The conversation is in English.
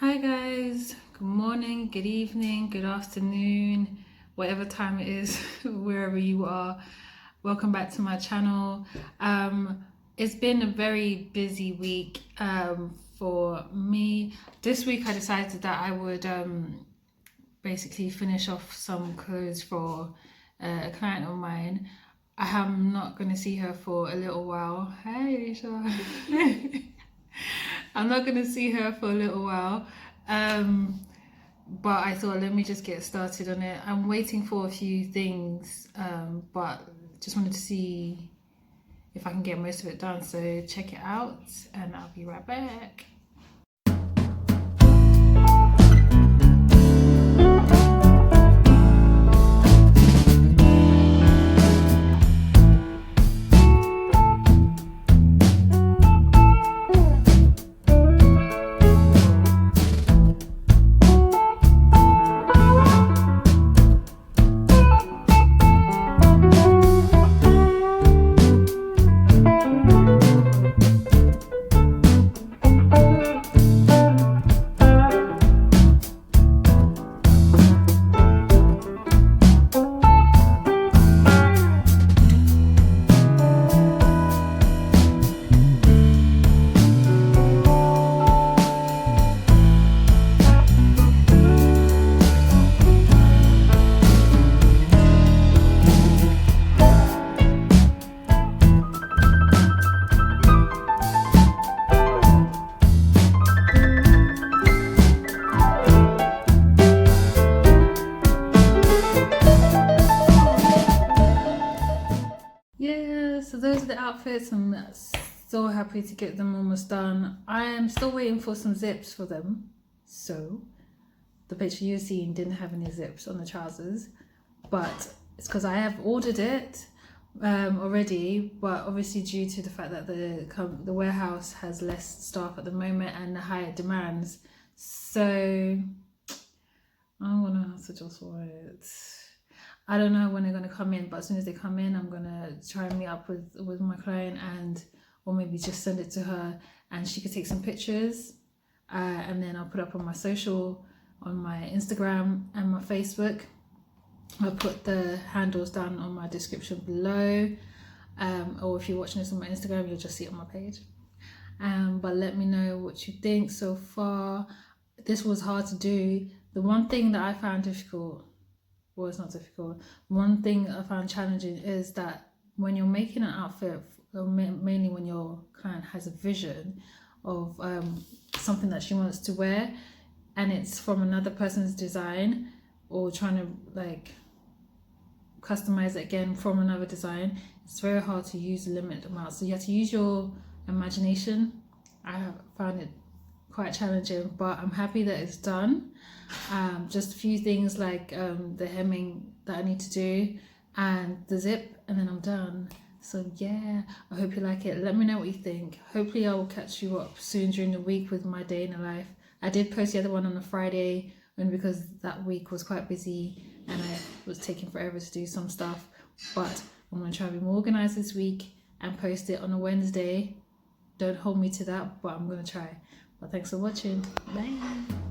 Hi guys, good morning, good evening, good afternoon, whatever time it is, wherever you are. Welcome back to my channel. It's been a very busy week for me. This week I decided that I would basically finish off some clothes for a client of mine. I am not going to see her for a little while. Hey, Alicia. I'm not going to see her for a little while. But I thought, let me just get started on it. I'm waiting for a few things, but just wanted to see if I can get most of it done. So check it out and I'll be right back. Yeah, so those are the outfits. I'm so happy to get them almost done. I am still waiting for some zips for them. So the picture you're seeing didn't have any zips on the trousers, but it's because I have ordered it already, but obviously due to the fact that the warehouse has less staff at the moment and the higher demands, so I'm gonna have to just wait. I don't know when they're gonna come in, but as soon as they come in, I'm gonna try and meet up with my client or maybe just send it to her and she could take some pictures, and then I'll put up on my social, on my Instagram and my Facebook. I'll put the handles down on my description below, or if you're watching this on my Instagram, you'll just see it on my page. But let me know what you think so far. This was hard to do. The one thing that I found difficult, well, it's not difficult, one thing I found challenging is that when you're making an outfit, mainly when your client has a vision of something that she wants to wear and it's from another person's design, or trying to like customize it again from another design, it's very hard to use a limited amount, so you have to use your imagination. I have found it quite challenging, but I'm happy that it's done. Just a few things like the hemming that I need to do and the zip, and then I'm done. So yeah, I hope you like it. Let me know what you think. Hopefully I will catch you up soon during the week with my day in the life. I did post the other one on a Friday, and because that week was quite busy and I was taking forever to do some stuff, but I'm going to try to be more organized this week and post it on a Wednesday. Don't hold me to that, but I'm going to try. Well, thanks for watching. Bye.